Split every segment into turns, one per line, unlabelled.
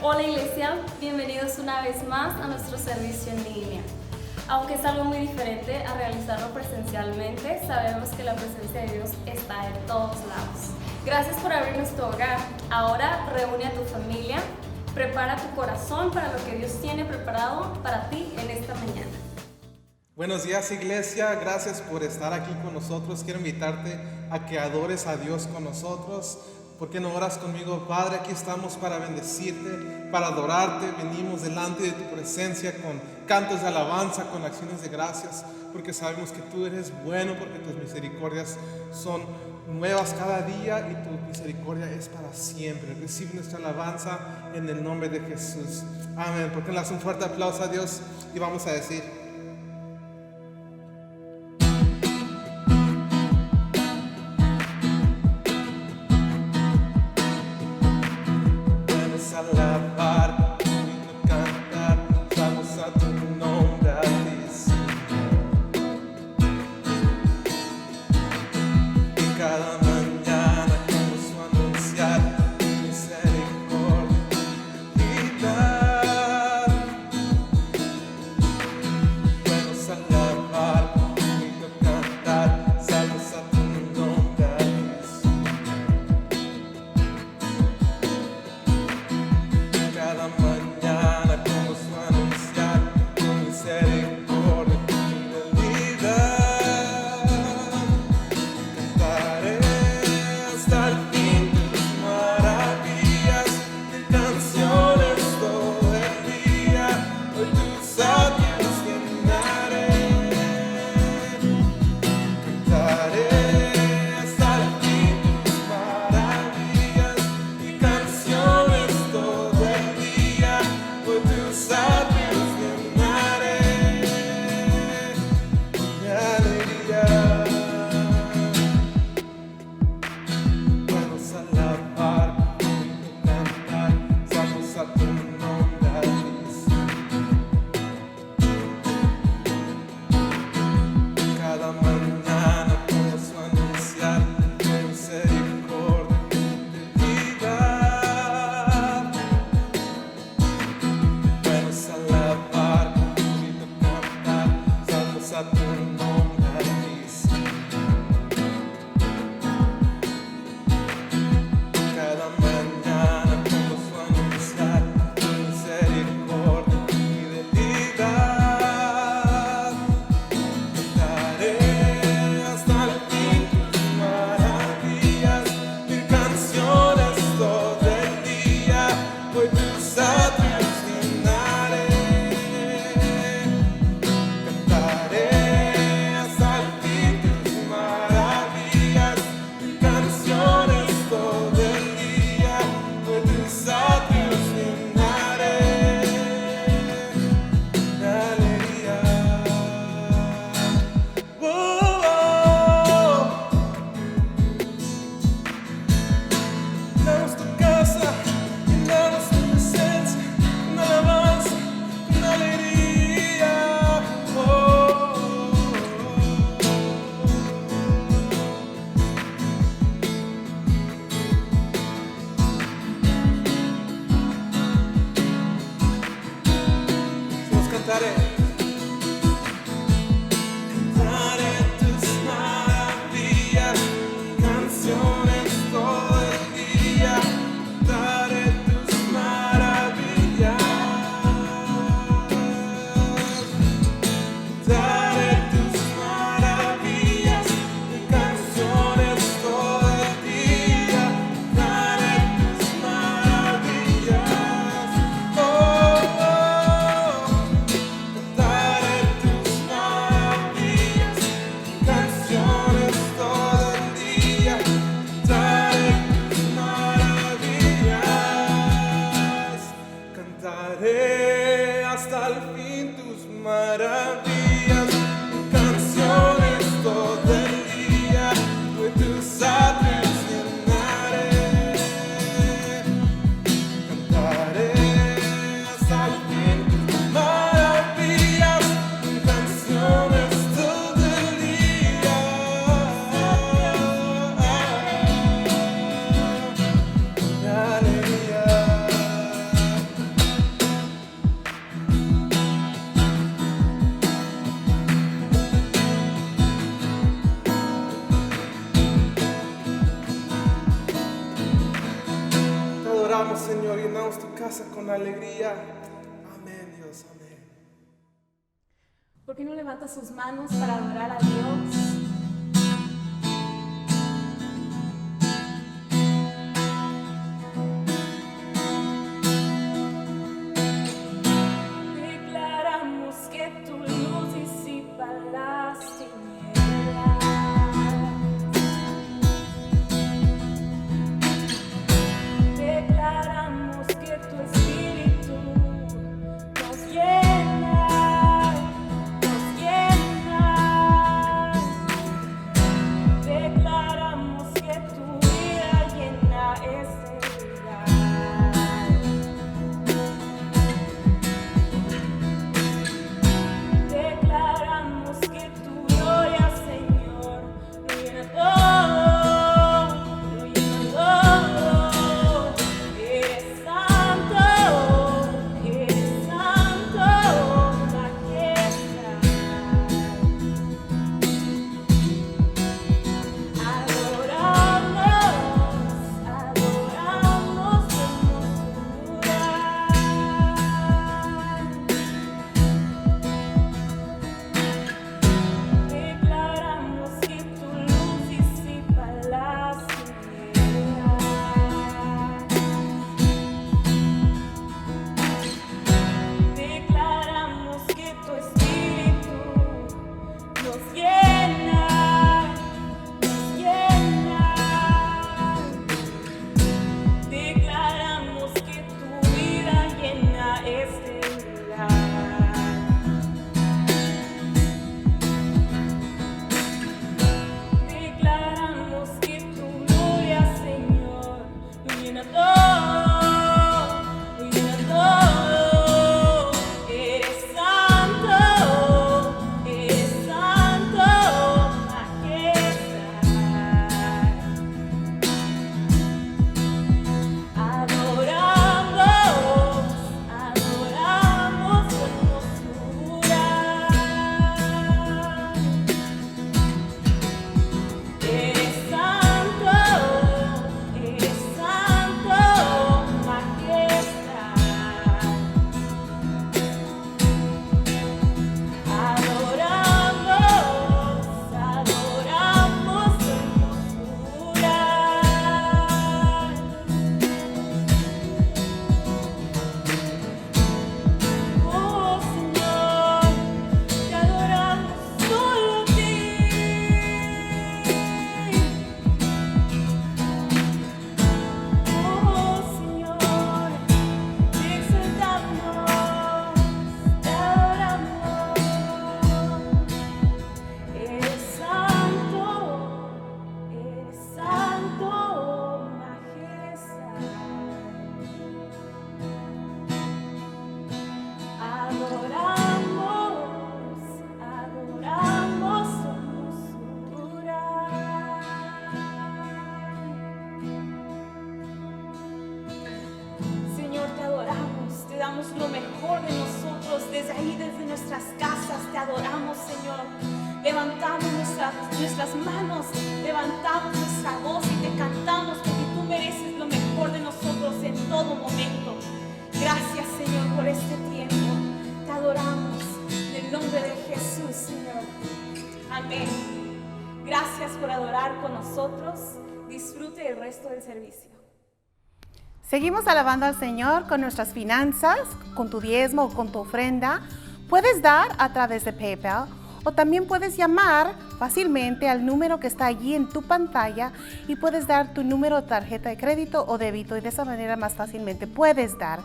Hola Iglesia, bienvenidos una vez más a nuestro servicio en línea. Aunque es algo muy diferente a realizarlo presencialmente, sabemos que la presencia de Dios está en todos lados. Gracias por abrirnos tu hogar. Ahora reúne a tu familia, prepara tu corazón para lo que Dios tiene preparado para ti en esta mañana.
Buenos días, Iglesia, gracias por estar aquí con nosotros. Quiero invitarte a que adores a Dios con nosotros. ¿Por qué no oras conmigo? Padre, aquí estamos para bendecirte, para adorarte. Venimos delante de tu presencia con cantos de alabanza, con acciones de gracias, porque sabemos que tú eres bueno, porque tus misericordias son nuevas cada día y tu misericordia es para siempre. Recibe nuestra alabanza en el nombre de Jesús. Amén. ¿Por qué no le das un fuerte aplauso a Dios? Y vamos a decir: alabar y cantar, vamos a tu nombre a ti, Señor. Y cada mañana vamos a anunciar tu misericordia. adoramos, Señor, llenamos tu casa con alegría. Amén, Dios, amén.
¿Por qué no levanta sus manos para adorar a Dios? Declaramos que tu luz disipa las tinieblas. Declaramos que tu espíritu nos llena, nos llena. Declaramos que tu vida llena este lugar. Declaramos que tu gloria, Señor, lo llena todo, lo llena todo. Eres santo, majestad. Adoramos tu hermosura. Declaramos que tu luz disipa las tinieblas. Declaramos que tu espíritu nos llena, nos llena. Declaramos que tu vida llena este lugar. Declaramos que tu gloria, Señor, lo llena todo, lo llena todo. Eres santo, majestad. Adoramos tu hermosura. Eres santo, majestad. Adoramos tu hermosura. Oh Señor, te adoramos solo a ti. Oh Señor, te exaltamos, te adoramos. Eres santo, majestad. Adoramos su hermosura. Señor, te adoramos, te damos lo mejor de nosotros, desde ahí, desde nuestras casas, te adoramos, Señor. Levantamos nuestras manos, levantamos nuestra voz y te cantamos porque tú mereces lo mejor de nosotros en todo momento. Gracias, Señor, por este tiempo. Te adoramos en el nombre de Jesús, Señor. Amén. Gracias por adorar con nosotros. Disfrute el resto del servicio.
Seguimos alabando al Señor con nuestras finanzas, con tu diezmo o con tu ofrenda. Puedes dar a través de PayPal o también puedes llamar fácilmente al número que está allí en tu pantalla y puedes dar tu número de tarjeta de crédito o débito y de esa manera más fácilmente puedes dar.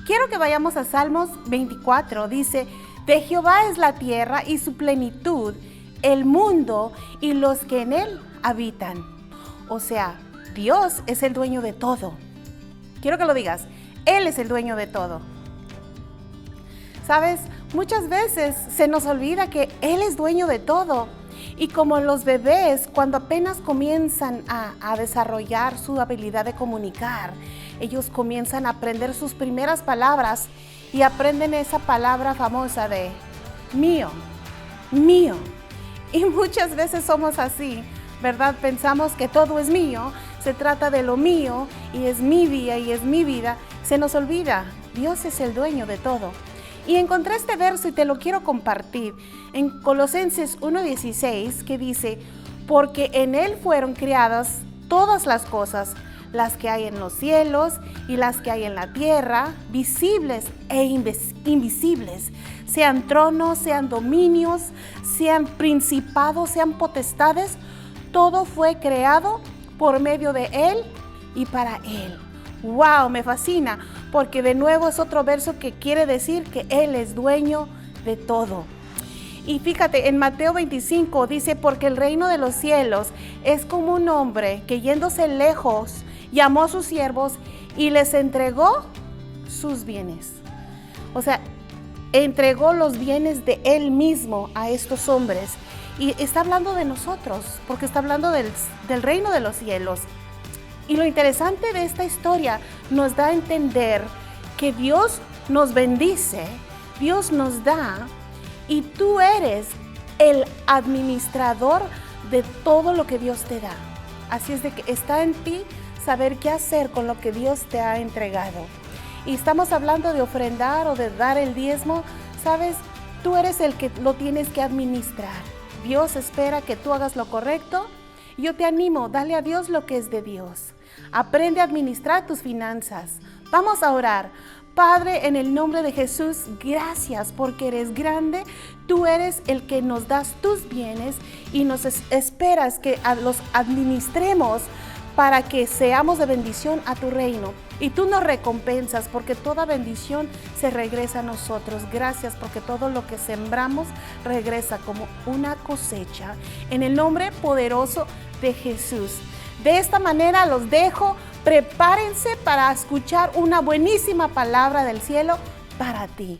Quiero que vayamos a Salmos 24. Dice, de Jehová es la tierra y su plenitud, el mundo y los que en él habitan. O sea, Dios es el dueño de todo. Quiero que lo digas, Él es el dueño de todo. ¿Sabes? Muchas veces se nos olvida que Él es dueño de todo. Y como los bebés, cuando apenas comienzan a desarrollar su habilidad de comunicar, ellos comienzan a aprender sus primeras palabras y aprenden esa palabra famosa de mío, mío. Y muchas veces somos así, ¿verdad? Pensamos que todo es mío, se trata de lo mío y es mi día y es mi vida, se nos olvida, Dios es el dueño de todo. Y encontré este verso y te lo quiero compartir en Colosenses 1:16, que dice: porque en Él fueron creadas todas las cosas, las que hay en los cielos y las que hay en la tierra, visibles e invisibles, sean tronos, sean dominios, sean principados, sean potestades, todo fue creado por medio de Él y para Él. ¡Wow! Me fascina, porque de nuevo es otro verso que quiere decir que Él es dueño de todo. Y fíjate, en Mateo 25 dice: porque el reino de los cielos es como un hombre que yéndose lejos llamó a sus siervos y les entregó sus bienes. O sea, entregó los bienes de Él mismo a estos hombres. Y está hablando de nosotros, porque está hablando del reino de los cielos. Y lo interesante de esta historia nos da a entender que Dios nos bendice, Dios nos da, y tú eres el administrador de todo lo que Dios te da. Así es de que está en ti saber qué hacer con lo que Dios te ha entregado. Y estamos hablando de ofrendar o de dar el diezmo. Sabes, tú eres el que lo tienes que administrar. Dios espera que tú hagas lo correcto. Yo te animo, dale a Dios lo que es de Dios. Aprende a administrar tus finanzas. Vamos a orar. Padre, en el nombre de Jesús, gracias porque eres grande. Tú eres el que nos das tus bienes y nos esperas que los administremos para que seamos de bendición a tu reino. Y tú nos recompensas porque toda bendición se regresa a nosotros. Gracias porque todo lo que sembramos regresa como una cosecha. En el nombre poderoso de Jesús. De esta manera los dejo. Prepárense para escuchar una buenísima palabra del cielo para ti.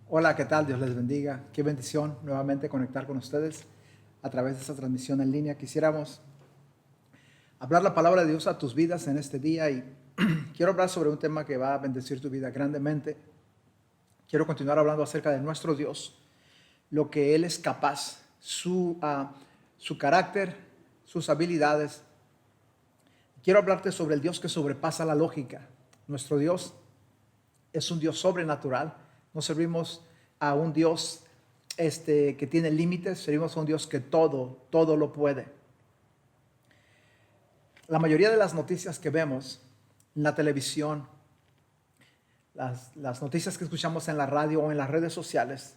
Hola, ¿qué tal? Dios les bendiga. Qué bendición nuevamente conectar con ustedes a través de esta transmisión en línea. Quisiéramos hablar la palabra de Dios a tus vidas en este día y quiero hablar sobre un tema que va a bendecir tu vida grandemente. Quiero continuar hablando acerca de nuestro Dios, lo que Él es capaz, su carácter, sus habilidades. Quiero hablarte sobre el Dios que sobrepasa la lógica. Nuestro Dios es un Dios sobrenatural. No servimos a un Dios que tiene límites, servimos a un Dios que todo lo puede. La mayoría de las noticias que vemos en la televisión, las noticias que escuchamos en la radio o en las redes sociales,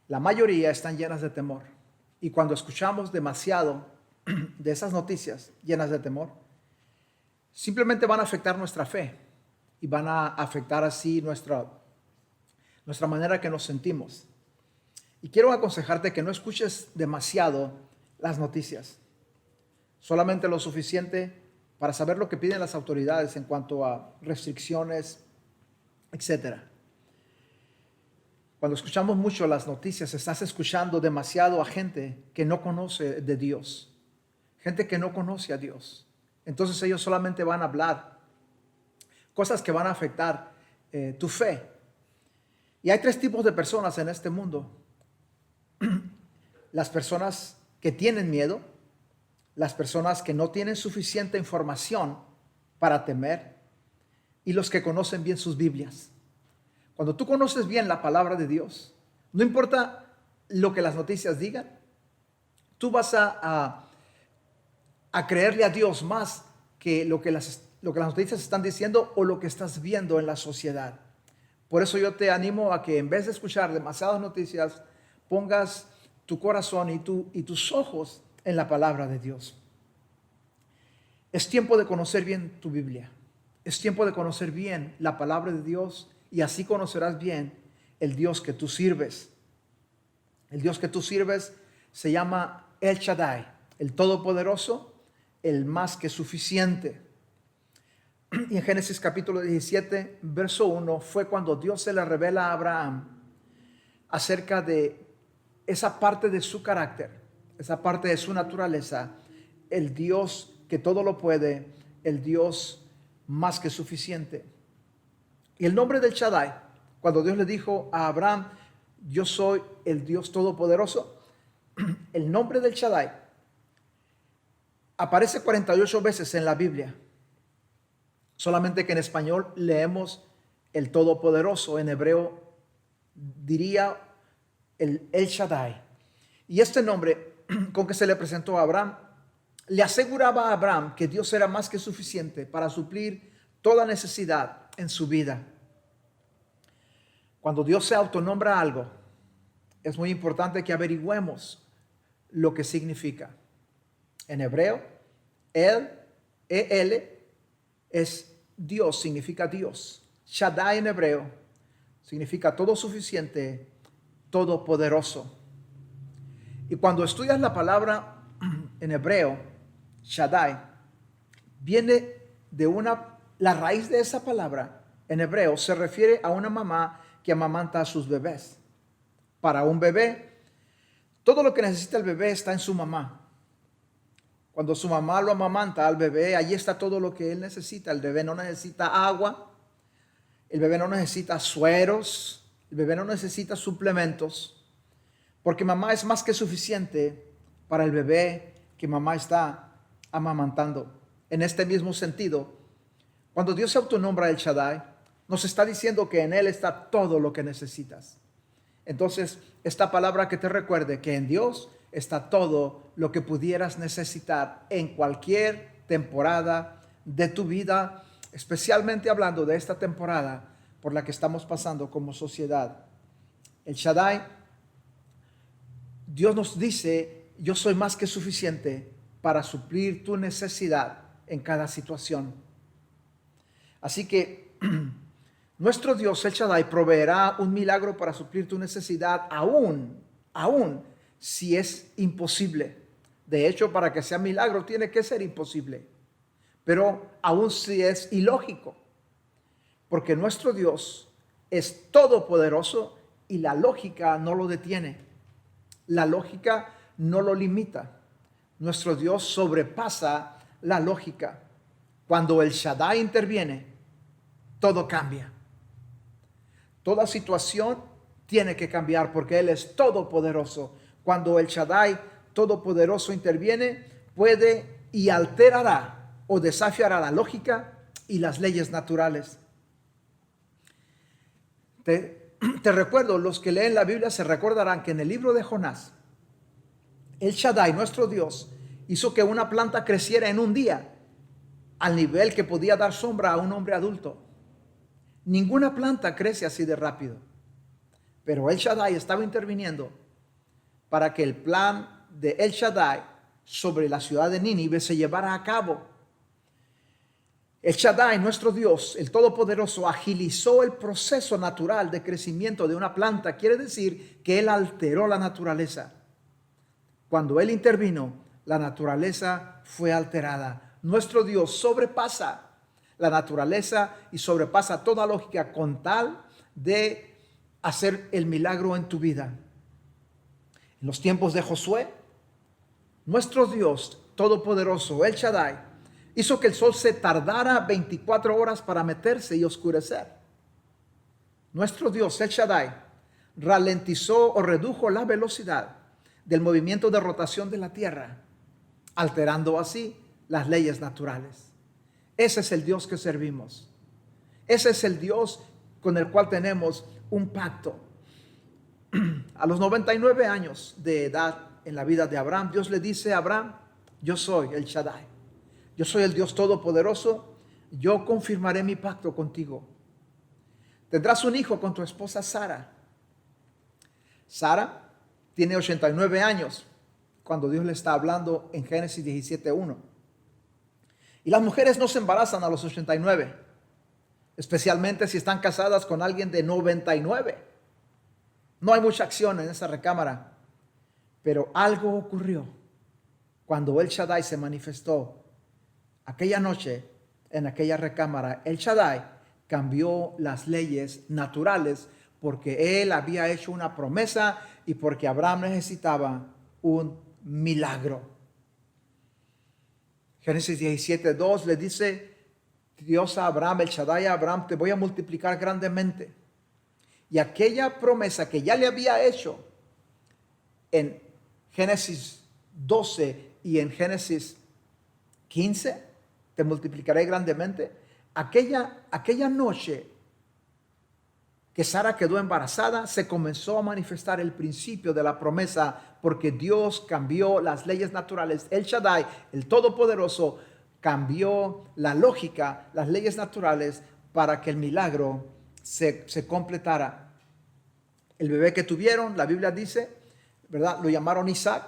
la mayoría están llenas de temor. Y cuando escuchamos demasiado de esas noticias llenas de temor, simplemente van a afectar nuestra fe y van a afectar así nuestra manera que nos sentimos. Y quiero aconsejarte que no escuches demasiado las noticias, solamente lo suficiente para saber lo que piden las autoridades en cuanto a restricciones, etc. Cuando escuchamos mucho las noticias, estás escuchando demasiado a gente que no conoce de Dios, gente que no conoce a Dios. Entonces ellos solamente van a hablar cosas que van a afectar tu fe. Y hay tres tipos de personas en este mundo. Las personas que tienen miedo, las personas que no tienen suficiente información para temer y los que conocen bien sus Biblias. Cuando tú conoces bien la palabra de Dios, no importa lo que las noticias digan, tú vas a creerle a Dios más que lo que las noticias están diciendo o lo que estás viendo en la sociedad. Por eso yo te animo a que en vez de escuchar demasiadas noticias, pongas tu corazón y tus ojos en la palabra de Dios. Es tiempo de conocer bien tu Biblia. Es tiempo de conocer bien la palabra de Dios y así conocerás bien el Dios que tú sirves. El Dios que tú sirves se llama El Shaddai, el Todopoderoso, el más que suficiente. Y en Génesis capítulo 17, verso 1, fue cuando Dios se le revela a Abraham acerca de esa parte de su carácter, esa parte de su naturaleza, el Dios que todo lo puede, el Dios más que suficiente. Y el nombre del Shaddai, cuando Dios le dijo a Abraham, yo soy el Dios Todopoderoso, el nombre del Shaddai Aparece 48 veces en la Biblia. Solamente que en español leemos el Todopoderoso. En hebreo diría el Shaddai. Y este nombre con que se le presentó a Abraham le aseguraba a Abraham que Dios era más que suficiente para suplir toda necesidad en su vida. Cuando Dios se autonombra algo, es muy importante que averigüemos lo que significa. En hebreo, El es Dios, significa Dios. Shaddai en hebreo significa todo suficiente, todopoderoso. Y cuando estudias la palabra en hebreo, Shaddai, viene de la raíz de esa palabra en hebreo se refiere a una mamá que amamanta a sus bebés. Para un bebé, todo lo que necesita el bebé está en su mamá. Cuando su mamá lo amamanta al bebé, allí está todo lo que él necesita. El bebé no necesita agua, el bebé no necesita sueros, el bebé no necesita suplementos, porque mamá es más que suficiente para el bebé que mamá está amamantando. En este mismo sentido, cuando Dios se autonombra el Shaddai, nos está diciendo que en Él está todo lo que necesitas. Entonces, esta palabra que te recuerde que en Dios está todo lo que pudieras necesitar en cualquier temporada de tu vida, especialmente hablando de esta temporada por la que estamos pasando como sociedad. El Shaddai, Dios nos dice, yo soy más que suficiente para suplir tu necesidad en cada situación. Así que nuestro Dios, el Shaddai, proveerá un milagro para suplir tu necesidad aún si es imposible. De hecho, para que sea milagro tiene que ser imposible. Pero aún si es ilógico. Porque nuestro Dios es todopoderoso y la lógica no lo detiene. La lógica no lo limita. Nuestro Dios sobrepasa la lógica. Cuando el Shaddai interviene, todo cambia. Toda situación tiene que cambiar porque Él es todopoderoso. Cuando el Shaddai todopoderoso interviene, puede y alterará o desafiará la lógica y las leyes naturales. Te recuerdo, los que leen la Biblia se recordarán que en el libro de Jonás, el Shaddai, nuestro Dios, hizo que una planta creciera en un día al nivel que podía dar sombra a un hombre adulto. Ninguna planta crece así de rápido. Pero el Shaddai estaba interviniendo para que el plan de el Shaddai sobre la ciudad de Nínive se llevara a cabo. El Shaddai, nuestro Dios, el Todopoderoso, agilizó el proceso natural de crecimiento de una planta. Quiere decir que Él alteró la naturaleza. Cuando Él intervino, la naturaleza fue alterada. Nuestro Dios sobrepasa la naturaleza y sobrepasa toda lógica con tal de hacer el milagro en tu vida. En los tiempos de Josué, nuestro Dios Todopoderoso, el Shaddai, hizo que el sol se tardara 24 horas para meterse y oscurecer. Nuestro Dios, el Shaddai, ralentizó o redujo la velocidad del movimiento de rotación de la tierra, alterando así las leyes naturales. Ese es el Dios que servimos. Ese es el Dios con el cual tenemos un pacto. A los 99 años de edad en la vida de Abraham, Dios le dice a Abraham, yo soy el Shaddai. Yo soy el Dios Todopoderoso. Yo confirmaré mi pacto contigo. Tendrás un hijo con tu esposa Sara. Sara tiene 89 años cuando Dios le está hablando en Génesis 17:1. Y las mujeres no se embarazan a los 89, especialmente si están casadas con alguien de 99. No hay mucha acción en esa recámara, pero algo ocurrió cuando el Shaddai se manifestó aquella noche en aquella recámara. El Shaddai cambió las leyes naturales porque Él había hecho una promesa y porque Abraham necesitaba un milagro. Génesis 17:2 le dice Dios a Abraham, el Shaddai a Abraham, te voy a multiplicar grandemente. Y aquella promesa que ya le había hecho en Génesis 12 y en Génesis 15, te multiplicaré grandemente. Aquella noche que Sara quedó embarazada, se comenzó a manifestar el principio de la promesa, porque Dios cambió las leyes naturales. El Shaddai, el Todopoderoso, cambió la lógica, las leyes naturales, para que el milagro se completara. El bebé que tuvieron, la Biblia dice, ¿verdad? Lo llamaron Isaac.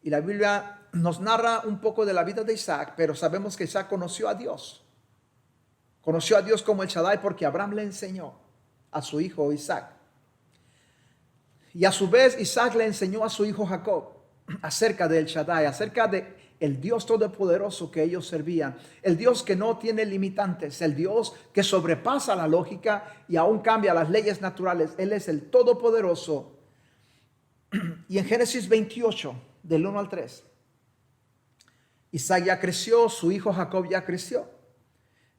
Y la Biblia nos narra un poco de la vida de Isaac, pero sabemos que Isaac conoció a Dios. Conoció a Dios como el Shaddai porque Abraham le enseñó a su hijo Isaac. Y a su vez Isaac le enseñó a su hijo Jacob acerca del Shaddai, acerca de el Dios todopoderoso que ellos servían, el Dios que no tiene limitantes, el Dios que sobrepasa la lógica y aún cambia las leyes naturales. Él es el todopoderoso. Y en Génesis 28, del 1 al 3, Isaac ya creció, su hijo Jacob ya creció.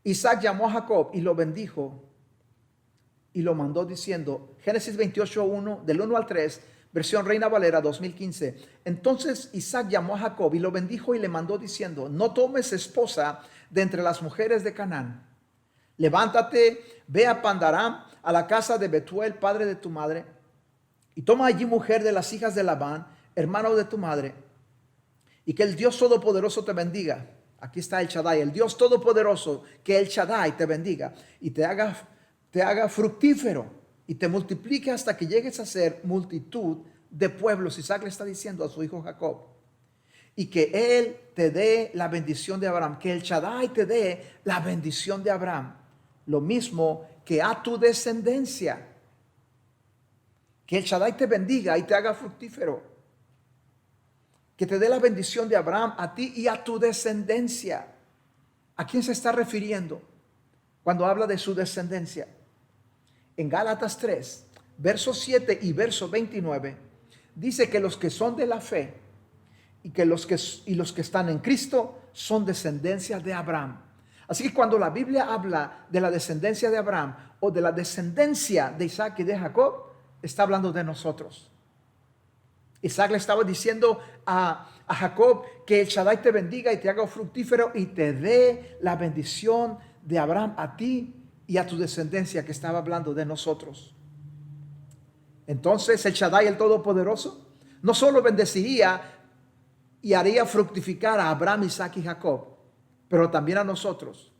Isaac llamó a Jacob y lo bendijo y lo mandó diciendo, Génesis 28, 1, del 1 al 3, versión Reina Valera 2015. Entonces Isaac llamó a Jacob y lo bendijo y le mandó diciendo, no tomes esposa de entre las mujeres de Canaán. Levántate, ve a Pandaram, a la casa de Betuel, padre de tu madre, y toma allí mujer de las hijas de Labán, hermano de tu madre, y que el Dios Todopoderoso te bendiga. Aquí está el Shaddai, el Dios Todopoderoso, que el Shaddai te bendiga y te haga fructífero y te multiplique hasta que llegues a ser multitud de pueblos. Isaac le está diciendo a su hijo Jacob, y que él te dé la bendición de Abraham, que el Shaddai te dé la bendición de Abraham, lo mismo que a tu descendencia, que el Shaddai te bendiga y te haga fructífero, que te dé la bendición de Abraham a ti y a tu descendencia. ¿A quién se está refiriendo cuando habla de su descendencia? En Gálatas 3, verso 7 y verso 29, dice que los que son de la fe y los que están en Cristo son descendencia de Abraham. Así que cuando la Biblia habla de la descendencia de Abraham o de la descendencia de Isaac y de Jacob, está hablando de nosotros. Isaac le estaba diciendo a Jacob que el Shaddai te bendiga y te haga fructífero y te dé la bendición de Abraham a ti y a tu descendencia, que estaba hablando de nosotros. Entonces el Shaddai, el Todopoderoso, no solo bendeciría y haría fructificar a Abraham, Isaac y Jacob, pero también a nosotros,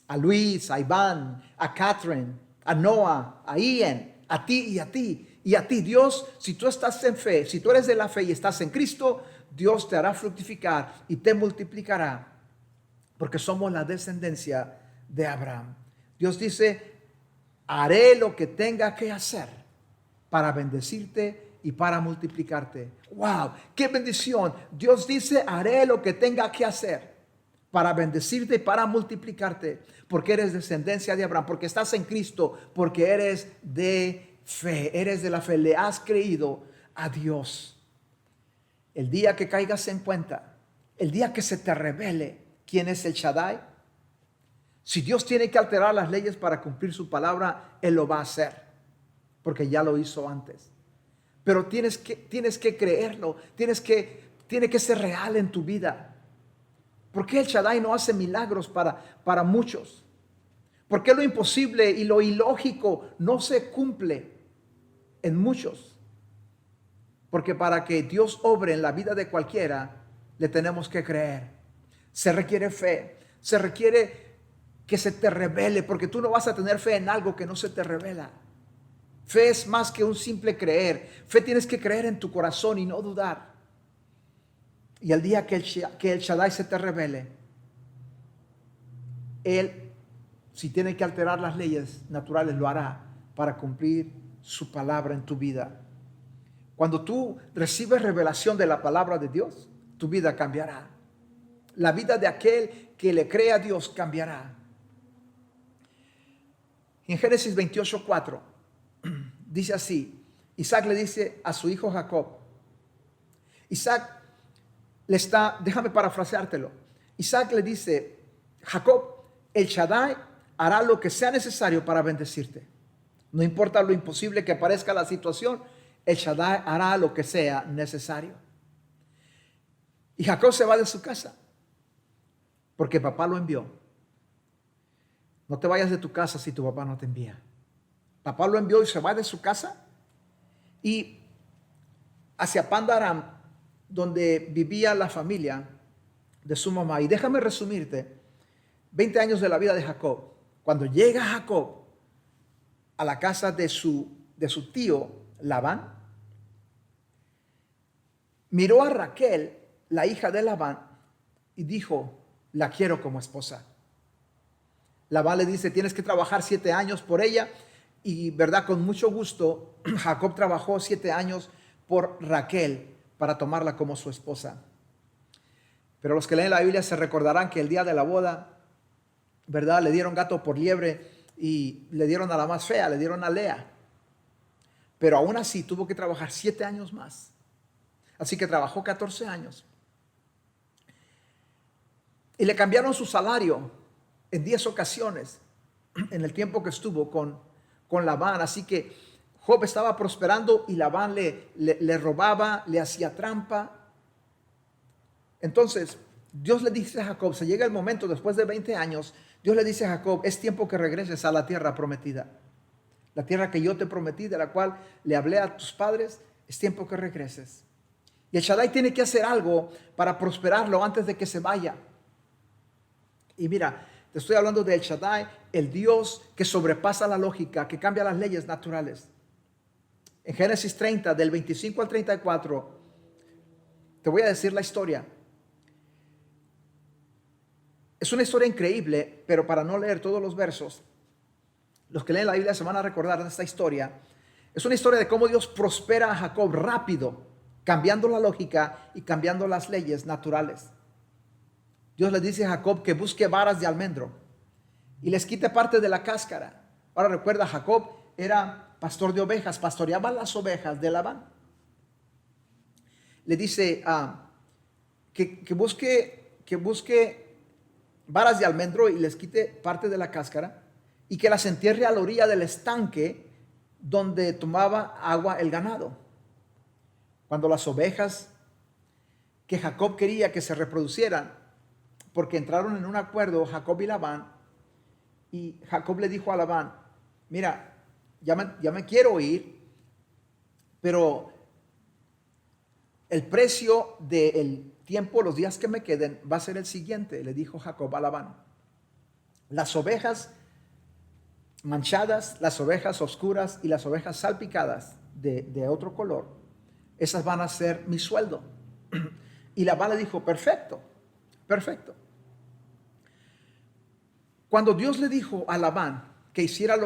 a Luis, a Iván, a Catherine, a Noah, a Ian, a ti y a ti. Y a ti, Dios, si tú estás en fe, si tú eres de la fe y estás en Cristo, Dios te hará fructificar y te multiplicará, porque somos la descendencia de Abraham. Dios dice, haré lo que tenga que hacer para bendecirte y para multiplicarte. ¡Wow! ¡Qué bendición! Dios dice, haré lo que tenga que hacer para bendecirte y para multiplicarte, porque eres descendencia de Abraham, porque estás en Cristo, porque eres de fe, eres de la fe, le has creído a Dios. El día que caigas en cuenta, el día que se te revele quién es el Shaddai, si Dios tiene que alterar las leyes para cumplir su palabra, Él lo va a hacer, porque ya lo hizo antes. Pero tienes que creerlo, tiene que ser real en tu vida. ¿Por qué el Shaddai no hace milagros para muchos? ¿Por qué lo imposible y lo ilógico no se cumple en muchos? Porque para que Dios obre en la vida de cualquiera, le tenemos que creer. Se requiere fe, se requiere que se te revele, porque tú no vas a tener fe en algo que no se te revela. Fe es más que un simple creer. Fe tienes que creer en tu corazón y no dudar. Y el día que el Shaddai se te revele, Él, si tiene que alterar las leyes naturales, lo hará para cumplir su palabra en tu vida. Cuando tú recibes revelación de la palabra de Dios, tu vida cambiará. La vida de aquel que le cree a Dios cambiará. En Génesis 28, 4 dice así: Isaac le dice a su hijo Jacob, déjame parafraseártelo. Isaac le dice, Jacob, el Shaddai hará lo que sea necesario para bendecirte. No importa lo imposible que parezca la situación, el Shaddai hará lo que sea necesario. Y Jacob se va de su casa porque papá lo envió. No te vayas de tu casa si tu papá no te envía. Papá lo envió y se va de su casa y hacia Pandaram, donde vivía la familia de su mamá. Y déjame resumirte 20 años de la vida de Jacob. Cuando llega Jacob a la casa de su tío Labán, miró a Raquel, la hija de Labán, y dijo: la quiero como esposa. Labán le dice: tienes que trabajar 7 años por ella. Y verdad, con mucho gusto, Jacob trabajó 7 años por Raquel para tomarla como su esposa. Pero los que leen la Biblia se recordarán que el día de la boda, verdad, le dieron gato por liebre y le dieron a la más fea, le dieron a Lea. Pero aún así tuvo que trabajar 7 años más. Así que trabajó 14 años. Y le cambiaron su salario en 10 ocasiones en el tiempo que estuvo con Labán. Así que Job estaba prosperando y Labán le robaba, le hacía trampa. Entonces Dios le dice a Jacob, se llega el momento después de 20 años, Dios le dice a Jacob: es tiempo que regreses a la tierra prometida. La tierra que yo te prometí, de la cual le hablé a tus padres, es tiempo que regreses. Y el Shaddai tiene que hacer algo para prosperarlo antes de que se vaya. Y mira, te estoy hablando del Shaddai, el Dios que sobrepasa la lógica, que cambia las leyes naturales. En Génesis 30, del 25 al 34, te voy a decir la historia. Es una historia increíble, pero para no leer todos los versos, los que leen la Biblia se van a recordar de esta historia. Es una historia de cómo Dios prospera a Jacob rápido, cambiando la lógica y cambiando las leyes naturales. Dios le dice a Jacob que busque varas de almendro y les quite parte de la cáscara. Ahora recuerda, Jacob era pastor de ovejas, pastoreaba las ovejas de Labán. Le dice que busque varas de almendro y les quite parte de la cáscara y que las entierre a la orilla del estanque donde tomaba agua el ganado. Cuando las ovejas que Jacob quería que se reproducieran, porque entraron en un acuerdo Jacob y Labán, y Jacob le dijo a Labán: mira, ya me quiero ir, pero el precio del tiempo, los días que me queden, va a ser el siguiente. Le dijo Jacob a Labán: las ovejas manchadas, las ovejas oscuras y las ovejas salpicadas de otro color, esas van a ser mi sueldo. Y Labán le dijo: perfecto, perfecto. Cuando Dios le dijo a Labán que hiciera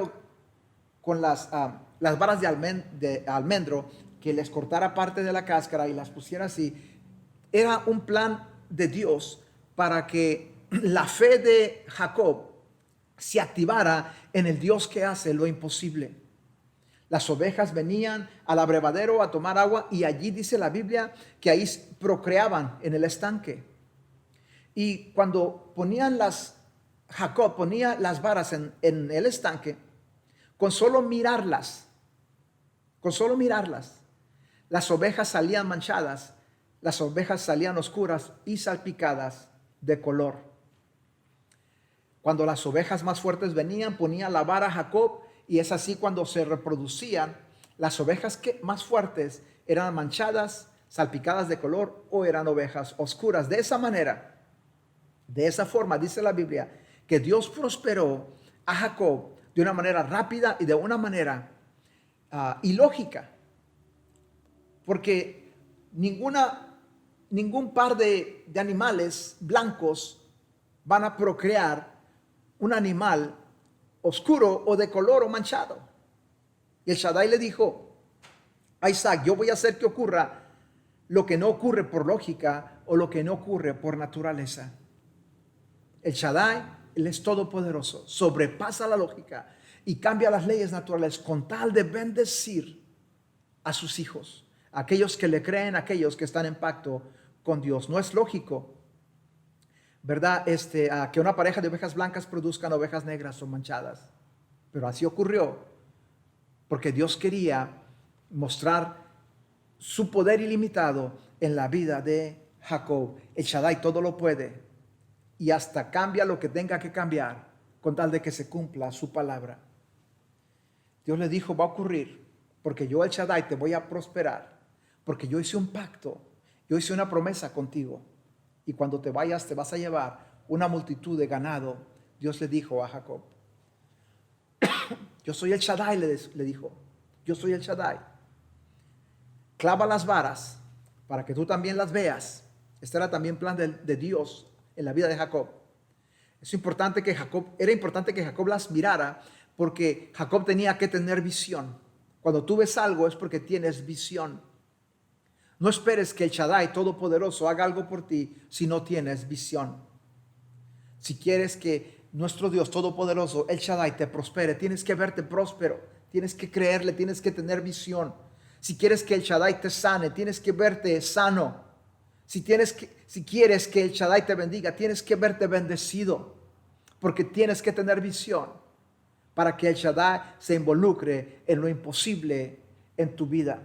con las varas de almendro, que les cortara parte de la cáscara y las pusiera así, era un plan de Dios para que la fe de Jacob se activara en el Dios que hace lo imposible. Las ovejas venían al abrevadero a tomar agua y allí dice la Biblia que ahí procreaban en el estanque. Y cuando Jacob ponía las varas en el estanque, con solo mirarlas, las ovejas salían manchadas, las ovejas salían oscuras y salpicadas de color. Cuando las ovejas más fuertes venían, ponía la vara a Jacob, y es así cuando se reproducían, las ovejas más fuertes eran manchadas, salpicadas de color, o eran ovejas oscuras. De esa manera, de esa forma, dice la Biblia, que Dios prosperó a Jacob de una manera rápida y de una manera ilógica. Porque ningún par de animales blancos van a procrear un animal oscuro o de color o manchado. Y el Shaddai le dijo a Isaac: yo voy a hacer que ocurra lo que no ocurre por lógica o lo que no ocurre por naturaleza. El Shaddai, Él es todopoderoso, sobrepasa la lógica y cambia las leyes naturales con tal de bendecir a sus hijos, a aquellos que le creen, a aquellos que están en pacto con Dios. No es lógico, ¿verdad? Que una pareja de ovejas blancas produzcan ovejas negras o manchadas, pero así ocurrió porque Dios quería mostrar su poder ilimitado en la vida de Jacob. El Shaddai todo lo puede. y hasta cambia lo que tenga que cambiar con tal de que se cumpla su palabra. Dios le dijo, va a ocurrir, porque yo el Shaddai te voy a prosperar, porque yo hice un pacto, yo hice una promesa contigo, y cuando te vayas te vas a llevar una multitud de ganado. Dios le dijo a Jacob, yo soy el Shaddai, le dijo, yo soy el Shaddai. Clava las varas para que tú también las veas. Este era también plan de Dios en la vida de Jacob. Era importante que Jacob las mirara, porque Jacob tenía que tener visión. Cuando tú ves algo es porque tienes visión. No esperes que el Shaddai Todopoderoso haga algo por ti si no tienes visión. Si quieres que nuestro Dios Todopoderoso, el Shaddai, te prospere, tienes que verte próspero, tienes que creerle, tienes que tener visión. Si quieres que el Shaddai te sane, tienes que verte sano. Si quieres que el Shaddai te bendiga, tienes que verte bendecido, porque tienes que tener visión para que el Shaddai se involucre en lo imposible en tu vida.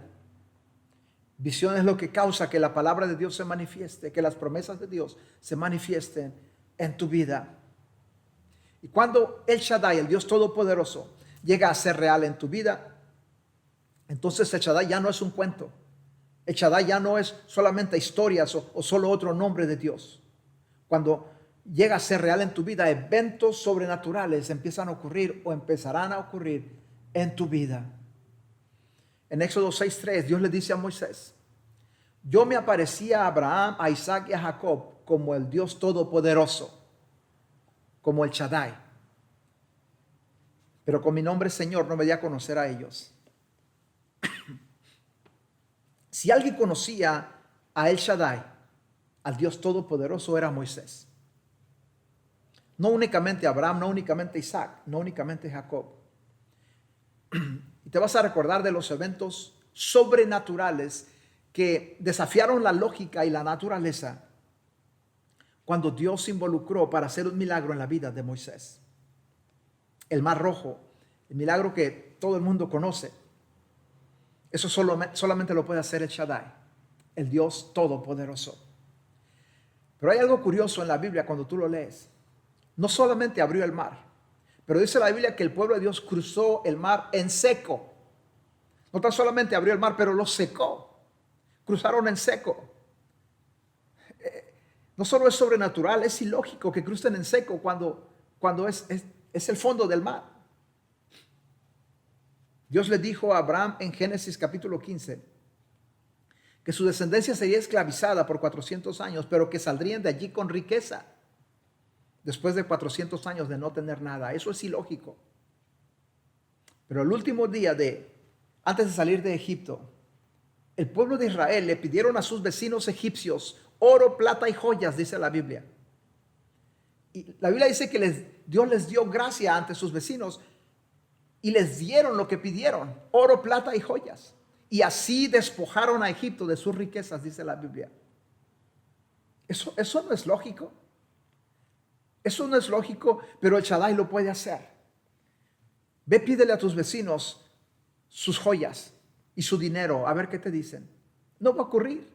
Visión es lo que causa que la palabra de Dios se manifieste, que las promesas de Dios se manifiesten en tu vida. Y cuando el Shaddai, el Dios Todopoderoso, llega a ser real en tu vida, entonces el Shaddai ya no es un cuento. El Shaddai ya no es solamente historias o solo otro nombre de Dios. Cuando llega a ser real en tu vida, eventos sobrenaturales empiezan a ocurrir o empezarán a ocurrir en tu vida. En Éxodo 6:3, Dios le dice a Moisés, yo me aparecí a Abraham, a Isaac y a Jacob como el Dios Todopoderoso, como el Shaddai. Pero con mi nombre Señor no me di a conocer a ellos. Si alguien conocía a El Shaddai, al Dios Todopoderoso, era Moisés. No únicamente Abraham, no únicamente Isaac, no únicamente Jacob. Y te vas a recordar de los eventos sobrenaturales que desafiaron la lógica y la naturaleza cuando Dios se involucró para hacer un milagro en la vida de Moisés. El Mar Rojo, el milagro que todo el mundo conoce. Eso solamente lo puede hacer el Shaddai, el Dios Todopoderoso. Pero hay algo curioso en la Biblia cuando tú lo lees. No solamente abrió el mar, pero dice la Biblia que el pueblo de Dios cruzó el mar en seco. No tan solamente abrió el mar, pero lo secó. Cruzaron en seco. No solo es sobrenatural, es ilógico que crucen en seco cuando es el fondo del mar. Dios le dijo a Abraham en Génesis capítulo 15 que su descendencia sería esclavizada por 400 años, pero que saldrían de allí con riqueza después de 400 años de no tener nada. Eso es ilógico. Pero el último día antes de salir de Egipto, el pueblo de Israel le pidieron a sus vecinos egipcios oro, plata y joyas, dice la Biblia. Y la Biblia dice que Dios les dio gracia ante sus vecinos y les dieron lo que pidieron, oro, plata y joyas. Y así despojaron a Egipto de sus riquezas, dice la Biblia. Eso no es lógico. Eso no es lógico, pero el Shaddai lo puede hacer. Ve, pídele a tus vecinos sus joyas y su dinero, a ver qué te dicen. No va a ocurrir,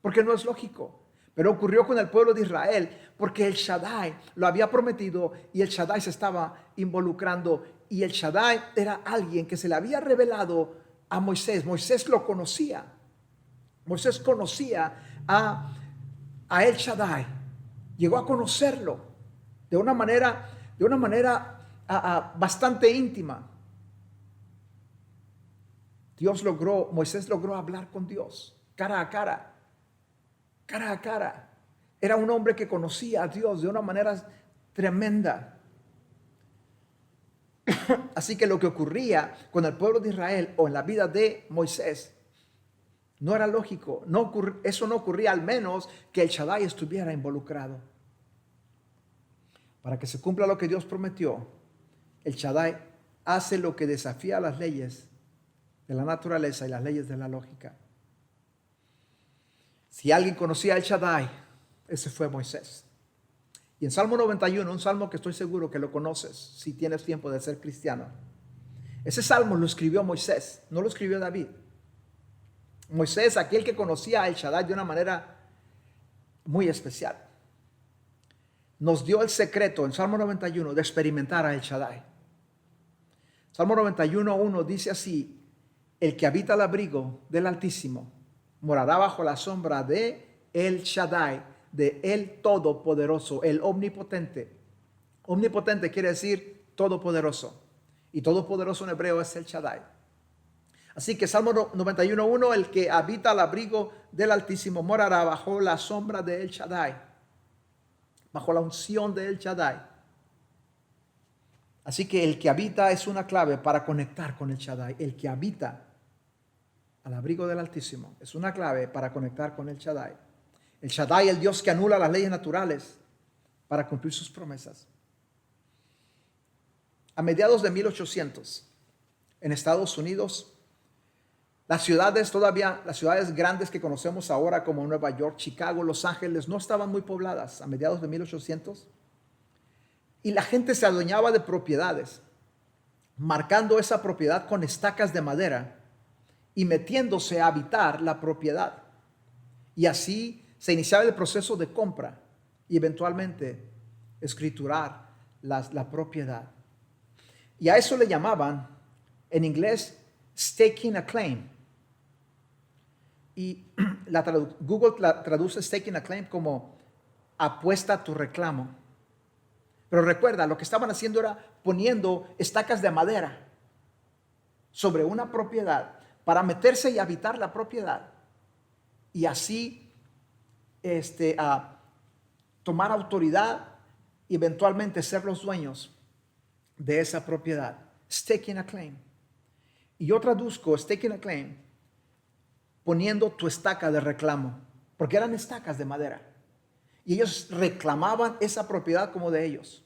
porque no es lógico. Pero ocurrió con el pueblo de Israel, porque el Shaddai lo había prometido y el Shaddai se estaba involucrando. Y el Shaddai era alguien que se le había revelado a Moisés. Moisés lo conocía. Moisés conocía a El Shaddai. Llegó a conocerlo de una manera bastante íntima. Moisés logró hablar con Dios cara a cara. Cara a cara. Era un hombre que conocía a Dios de una manera tremenda. Así que lo que ocurría con el pueblo de Israel o en la vida de Moisés no era lógico. Eso no ocurría, al menos que el Shaddai estuviera involucrado. Para que se cumpla lo que Dios prometió, el Shaddai hace lo que desafía las leyes de la naturaleza y las leyes de la lógica. Si alguien conocía al Shaddai, ese fue Moisés. Y en Salmo 91, un salmo que estoy seguro que lo conoces si tienes tiempo de ser cristiano. Ese salmo lo escribió Moisés, no lo escribió David. Moisés, aquel que conocía al Shaddai de una manera muy especial. nos dio el secreto en Salmo 91 de experimentar a El Shaddai. Salmo 91:1 dice así: el que habita al abrigo del Altísimo morará bajo la sombra de El Shaddai, de el Todopoderoso, el Omnipotente. Omnipotente quiere decir todopoderoso, y todopoderoso en hebreo es El Shaddai. Así que Salmo 91:1, el que habita al abrigo del Altísimo morará bajo la sombra de El Shaddai, bajo la unción de El Shaddai. Así que el que habita es una clave para conectar con El Shaddai. El que habita al abrigo del Altísimo es una clave para conectar con El Shaddai. El Shaddai, el Dios que anula las leyes naturales para cumplir sus promesas. A mediados de 1800, en Estados Unidos, las ciudades grandes que conocemos ahora como Nueva York, Chicago, Los Ángeles, no estaban muy pobladas a mediados de 1800. Y la gente se adueñaba de propiedades, marcando esa propiedad con estacas de madera y metiéndose a habitar la propiedad. Y así se iniciaba el proceso de compra y eventualmente escriturar la propiedad. Y a eso le llamaban en inglés staking a claim. Y Google traduce staking a claim como apuesta tu reclamo. Pero recuerda, lo que estaban haciendo era poniendo estacas de madera sobre una propiedad para meterse y habitar la propiedad. Y así tomar autoridad y eventualmente ser los dueños de esa propiedad. Staking a claim. Y yo traduzco staking a claim poniendo tu estaca de reclamo, porque eran estacas de madera. Y ellos reclamaban esa propiedad como de ellos.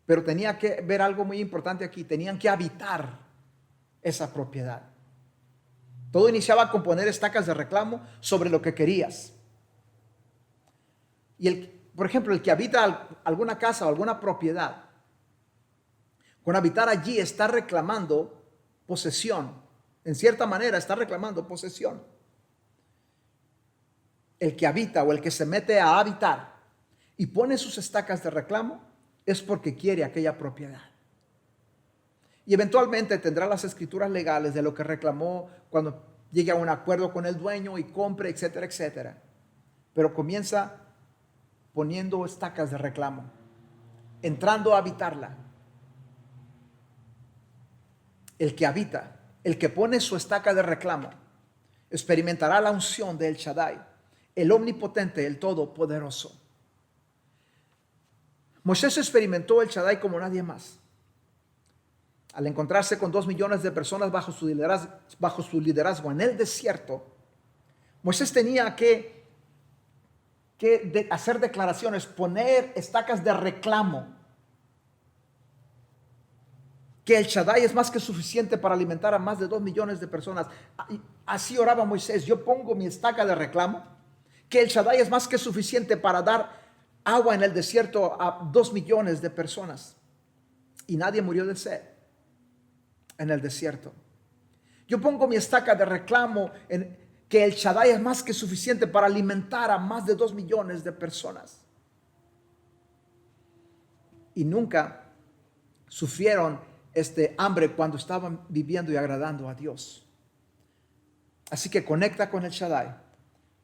Pero tenía que ver algo muy importante aquí. Tenían que habitar esa propiedad. Todo iniciaba con poner estacas de reclamo sobre lo que querías. Y por ejemplo, el que habita alguna casa o alguna propiedad, con habitar allí está reclamando posesión. En cierta manera está reclamando posesión. El que habita o el que se mete a habitar y pone sus estacas de reclamo es porque quiere aquella propiedad. Y eventualmente tendrá las escrituras legales de lo que reclamó cuando llegue a un acuerdo con el dueño y compre, etcétera, etcétera. Pero comienza poniendo estacas de reclamo, entrando a habitarla. El que habita, el que pone su estaca de reclamo, experimentará la unción de El Shaddai, el omnipotente, el todopoderoso. Moisés experimentó El Shaddai como nadie más. Al encontrarse con 2 millones de personas bajo su liderazgo en el desierto, Moisés tenía que hacer declaraciones, poner estacas de reclamo. Que El Shaddai es más que suficiente para alimentar a más de 2 millones de personas. Así oraba Moisés: yo pongo mi estaca de reclamo, que El Shaddai es más que suficiente para dar agua en el desierto a 2 millones de personas. Y nadie murió de sed en el desierto. Yo pongo mi estaca de reclamo en que El Shaddai es más que suficiente para alimentar a más de 2 millones de personas. Y nunca sufrieron hambre cuando estaban viviendo y agradando a Dios. Así que conecta con El Shaddai,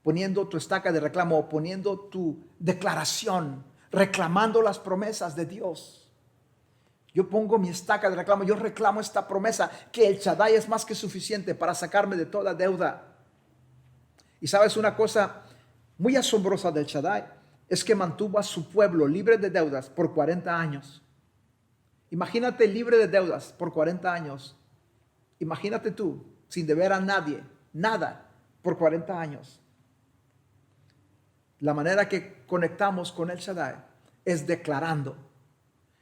poniendo tu estaca de reclamo o poniendo tu declaración, reclamando las promesas de Dios. Yo pongo mi estaca de reclamo, yo reclamo esta promesa que El Shaddai es más que suficiente para sacarme de toda deuda. Y sabes una cosa muy asombrosa del Shaddai, es que mantuvo a su pueblo libre de deudas por 40 años. Imagínate libre de deudas por 40 años. Imagínate tú, sin deber a nadie, nada, por 40 años. La manera que conectamos con El Shaddai es declarando,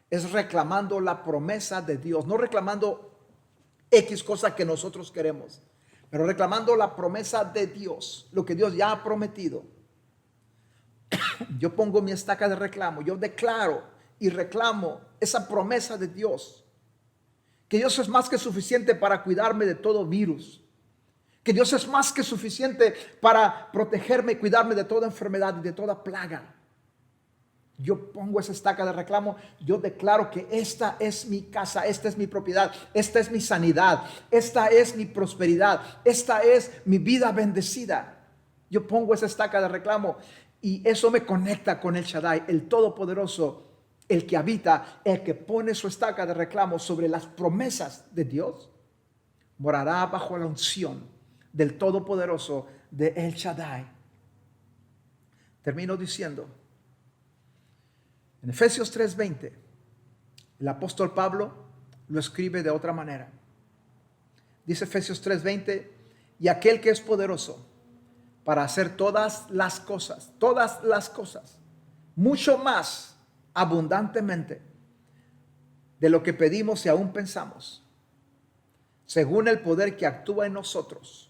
es reclamando la promesa de Dios, no reclamando X cosa que nosotros queremos, pero reclamando la promesa de Dios, lo que Dios ya ha prometido. Yo pongo mi estaca de reclamo, yo declaro y reclamo esa promesa de Dios, que Dios es más que suficiente para cuidarme de todo virus, que Dios es más que suficiente para protegerme y cuidarme de toda enfermedad y de toda plaga. Yo pongo esa estaca de reclamo. Yo declaro que esta es mi casa, esta es mi propiedad, esta es mi sanidad, esta es mi prosperidad, esta es mi vida bendecida. Yo pongo esa estaca de reclamo y eso me conecta con el Shaddai, el Todopoderoso, el que habita, el que pone su estaca de reclamo sobre las promesas de Dios. Morará bajo la unción del Todopoderoso, de El Shaddai. Termino diciendo, en Efesios 3:20, el apóstol Pablo lo escribe de otra manera. Dice Efesios 3:20, y aquel que es poderoso para hacer todas las cosas, mucho más abundantemente de lo que pedimos y aún pensamos, según el poder que actúa en nosotros.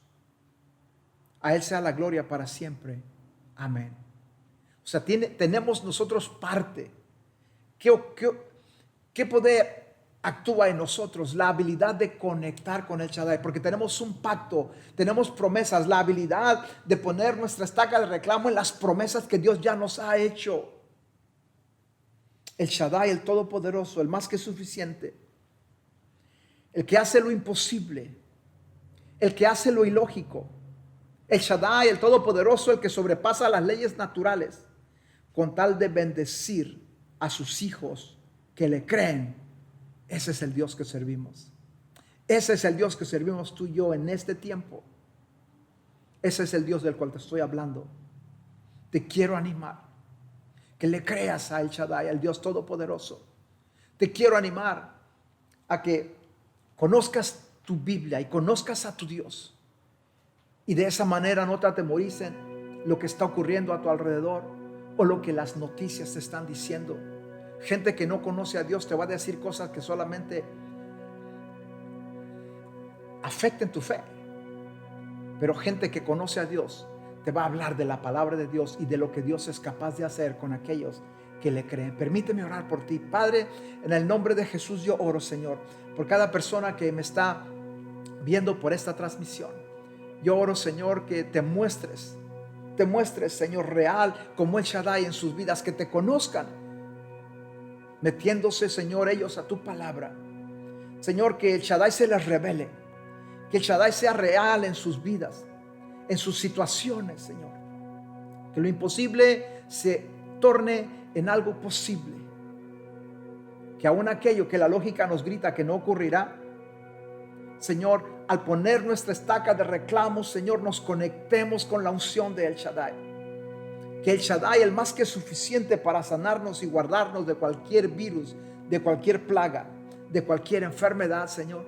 A Él sea la gloria para siempre. Amén. O sea, tenemos nosotros parte. ¿Qué poder actúa en nosotros? La habilidad de conectar con el Shaddai, porque tenemos un pacto, tenemos promesas, la habilidad de poner nuestra estaca de reclamo en las promesas que Dios ya nos ha hecho. El Shaddai, el Todopoderoso, el más que suficiente, el que hace lo imposible, el que hace lo ilógico, el Shaddai, el Todopoderoso, el que sobrepasa las leyes naturales, con tal de bendecir a sus hijos que le creen. Ese es el Dios que servimos. Ese es el Dios que servimos tú y yo en este tiempo. Ese es el Dios del cual te estoy hablando. Te quiero animar que le creas a El Shaddai, al Dios Todopoderoso. Te quiero animar a que conozcas tu Biblia y conozcas a tu Dios. Y de esa manera no te atemoricen lo que está ocurriendo a tu alrededor o lo que las noticias te están diciendo. Gente que no conoce a Dios te va a decir cosas que solamente afecten tu fe. Pero gente que conoce a Dios te va a hablar de la palabra de Dios y de lo que Dios es capaz de hacer con aquellos que le creen. Permíteme orar por ti. Padre, en el nombre de Jesús yo oro, Señor, por cada persona que me está viendo por esta transmisión. Yo oro, Señor, que te muestres, Señor, real como El Shaddai en sus vidas, que te conozcan, metiéndose, Señor, ellos a tu palabra. Señor, que El Shaddai se les revele, que El Shaddai sea real en sus vidas, en sus situaciones, Señor. Que lo imposible se torne en algo posible. Que aún aquello que la lógica nos grita que no ocurrirá, Señor, al poner nuestra estaca de reclamo, Señor, nos conectemos con la unción de El Shaddai. Que El Shaddai, el más que suficiente para sanarnos y guardarnos de cualquier virus, de cualquier plaga, de cualquier enfermedad, Señor,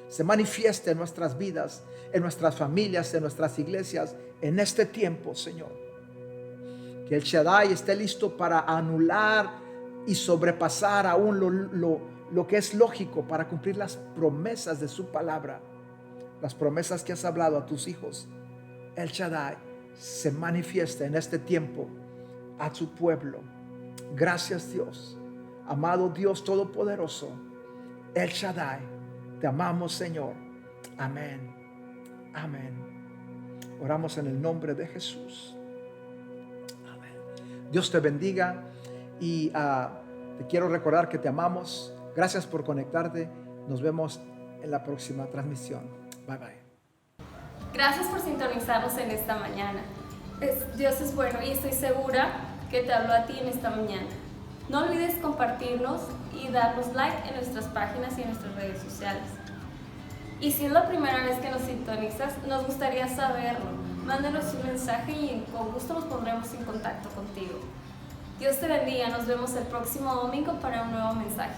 se manifieste en nuestras vidas, en nuestras familias, en nuestras iglesias, en este tiempo, Señor. Que El Shaddai esté listo para anular y sobrepasar aún lo que es lógico para cumplir las promesas de su palabra, las promesas que has hablado a tus hijos. El Shaddai se manifiesta en este tiempo a su pueblo. Gracias, Dios. Amado Dios Todopoderoso, El Shaddai, te amamos, Señor. Amén. Amén. Oramos en el nombre de Jesús. Amén. Dios te bendiga y te quiero recordar que te amamos. Gracias por conectarte. Nos vemos en la próxima transmisión. Bye bye.
Gracias por sintonizarnos en esta mañana. Dios es bueno y estoy segura que te habló a ti en esta mañana. No olvides compartirnos y darnos like en nuestras páginas y en nuestras redes sociales. Y si es la primera vez que nos sintonizas, nos gustaría saberlo. Mándanos un mensaje y con gusto nos pondremos en contacto contigo. Dios te bendiga. Nos vemos el próximo domingo para un nuevo mensaje.